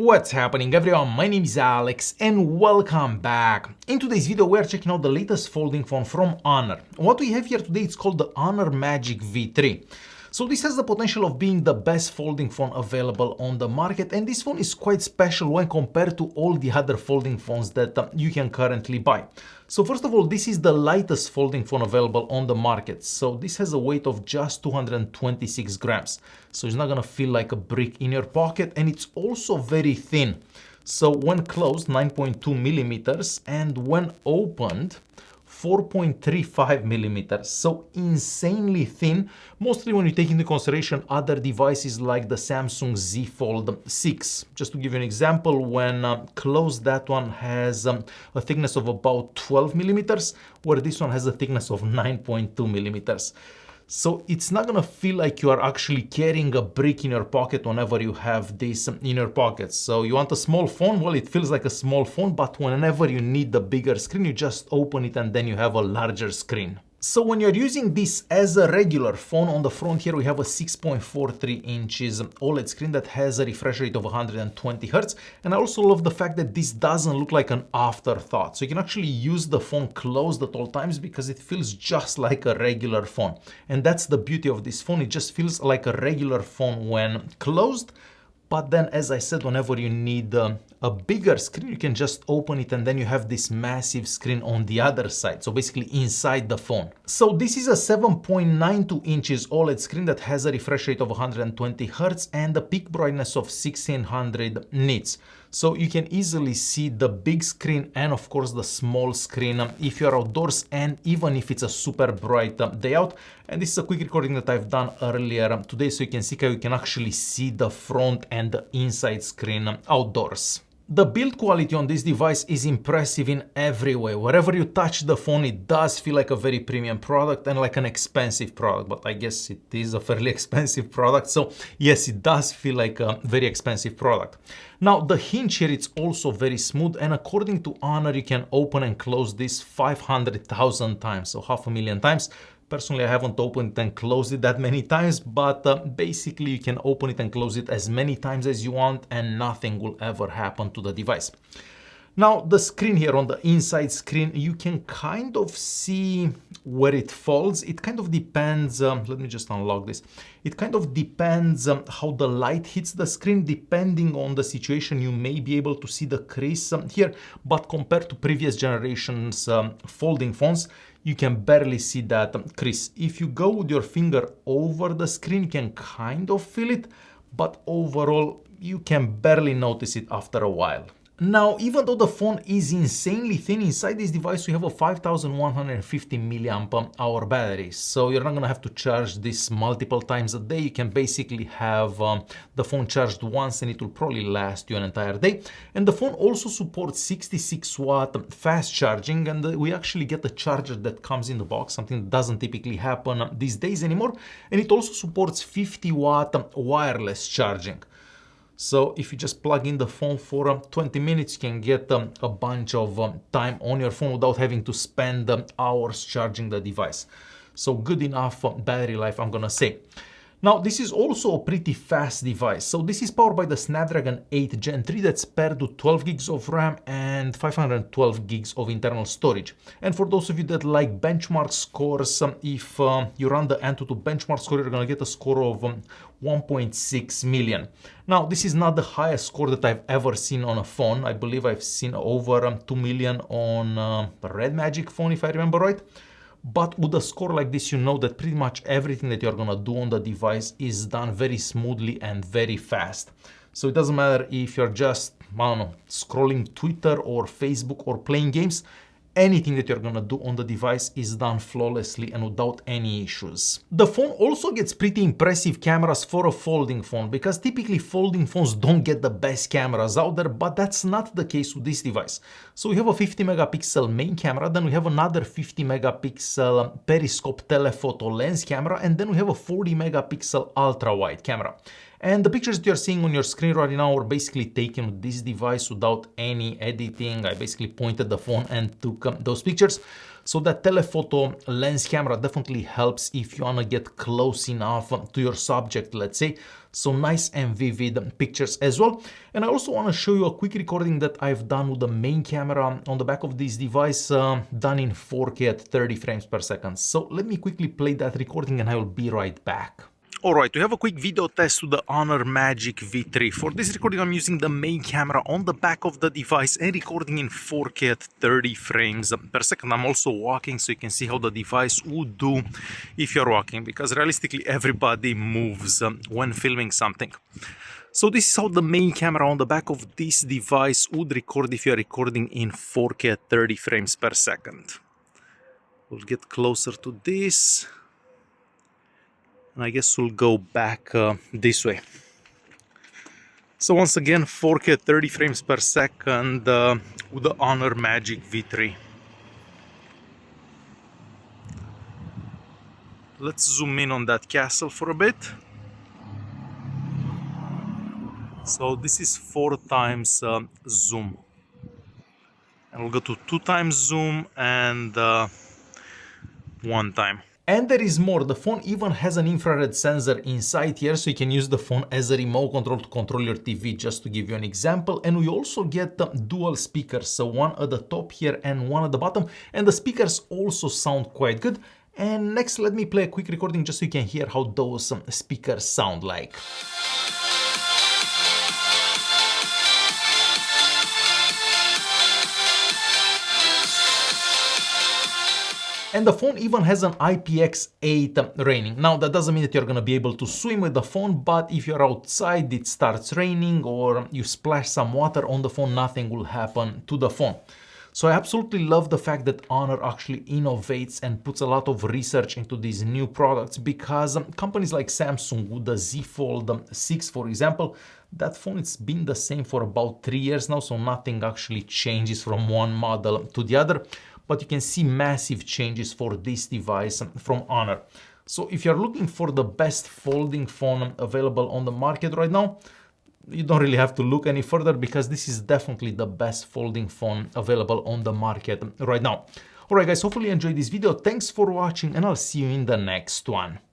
What's happening everyone, my name is Alex and welcome back. In today's video we are checking out the latest folding phone from Honor. What we have here today is called the Honor Magic V3. So this has the potential of being the best folding phone available on the market, and this phone is quite special when compared to all the other folding phones that you can currently buy. So first of all, this is the lightest folding phone available on the market. So this has a weight of just 226 grams. So it's not gonna feel like a brick in your pocket, and it's also very thin. So when closed, 9.2 millimeters, and when opened, 4.35 millimeters, so insanely thin, mostly when you take into consideration other devices like the Samsung Z Fold 6. Just to give you an example, when closed, that one has a thickness of about 12 millimeters, where this one has a thickness of 9.2 millimeters. So it's not gonna feel like you are actually carrying a brick in your pocket whenever you have this in your pocket. So you want a small phone? Well, it feels like a small phone, but whenever you need the bigger screen, you just open it and then you have a larger screen. So when you're using this as a regular phone, on the front here we have a 6.43 inches OLED screen that has a refresh rate of 120 Hz. And I also love the fact that this doesn't look like an afterthought. So you can actually use the phone closed at all times because it feels just like a regular phone. And that's the beauty of this phone. It just feels like a regular phone when closed. But then, as I said, whenever you need a bigger screen, you can just open it and then you have this massive screen on the other side. So basically inside the phone. So this is a 7.92 inches OLED screen that has a refresh rate of 120 Hz and a peak brightness of 1600 nits. So you can easily see the big screen and of course the small screen if you're outdoors and even if it's a super bright day out. And this is a quick recording that I've done earlier today, so you can see how you can actually see the front and the inside screen outdoors. The build quality on this device is impressive in every way. Wherever you touch the phone, it does feel like a very premium product and like an expensive product, but I guess it is a fairly expensive product. So yes, it does feel like a very expensive product. Now the hinge here, it's also very smooth, and according to Honor, you can open and close this 500,000 times, so 500,000 times. Personally, I haven't opened it and closed it that many times, but basically you can open it and close it as many times as you want and nothing will ever happen to the device. Now, the screen here, on the inside screen, you can kind of see where it folds. It kind of depends, let me just unlock this. It kind of depends how the light hits the screen. Depending on the situation, you may be able to see the crease here, but compared to previous generations folding phones, you can barely see that crease. If you go with your finger over the screen, you can kind of feel it, but overall, you can barely notice it after a while. Now, even though the phone is insanely thin, inside this device we have a 5150 milliamp hour battery. So you're not gonna have to charge this multiple times a day. You can basically have the phone charged once and it will probably last you an entire day. And the phone also supports 66 watt fast charging, and we actually get a charger that comes in the box, something that doesn't typically happen these days anymore. And it also supports 50 watt wireless charging. So if you just plug in the phone for 20 minutes, you can get a bunch of time on your phone without having to spend hours charging the device. So good enough battery life, I'm gonna say. Now, this is also a pretty fast device. So this is powered by the Snapdragon 8 Gen 3 that's paired with 12 gigs of RAM and 512 gigs of internal storage. And for those of you that like benchmark scores, if you run the Antutu benchmark score, you're gonna get a score of 1.6 million. Now, this is not the highest score that I've ever seen on a phone. I believe I've seen over 2 million on the Red Magic phone, if I remember right. But with a score like this, you know that pretty much everything that you're gonna do on the device is done very smoothly and very fast. So it doesn't matter if you're just, I don't know, scrolling Twitter or Facebook or playing games, anything that you're gonna do on the device is done flawlessly and without any issues. The phone also gets pretty impressive cameras for a folding phone, because typically folding phones don't get the best cameras out there, but that's not the case with this device. So we have a 50 megapixel main camera, then we have another 50 megapixel periscope telephoto lens camera, and then we have a 40 megapixel ultra wide camera. And the pictures that you're seeing on your screen right now are basically taken with this device without any editing. I basically pointed the phone and took those pictures. So that telephoto lens camera definitely helps if you wanna get close enough to your subject, let's say. So nice and vivid pictures as well. And I also wanna show you a quick recording that I've done with the main camera on the back of this device, done in 4K at 30 frames per second. So let me quickly play that recording and I will be right back. Alright, we have a quick video test with the Honor Magic V3. For this recording I'm using the main camera on the back of the device and recording in 4K at 30 frames per second. I'm also walking so you can see how the device would do if you're walking, because realistically everybody moves when filming something. So this is how the main camera on the back of this device would record if you're recording in 4K at 30 frames per second. We'll get closer to this. And I guess we'll go back this way. So once again, 4K 30 frames per second with the Honor Magic V3. Let's zoom in on that castle for a bit. So this is 4 times zoom. And we'll go to 2 times zoom and 1 time. And there is more, the phone even has an infrared sensor inside here, so you can use the phone as a remote control to control your TV, just to give you an example. And we also get dual speakers, so one at the top here and one at the bottom, and the speakers also sound quite good. And next, let me play a quick recording just so you can hear how those speakers sound like. And the phone even has an IPX8 rating. Now that doesn't mean that you're gonna be able to swim with the phone, but if you're outside, it starts raining or you splash some water on the phone, nothing will happen to the phone. So I absolutely love the fact that Honor actually innovates and puts a lot of research into these new products, because companies like Samsung with the Z Fold 6, for example, that phone, it's been the same for about 3 years now, so nothing actually changes from one model to the other. But you can see massive changes for this device from Honor. So if you're looking for the best folding phone available on the market right now, you don't really have to look any further, because this is definitely the best folding phone available on the market right now. Alright guys, hopefully you enjoyed this video. Thanks for watching and I'll see you in the next one.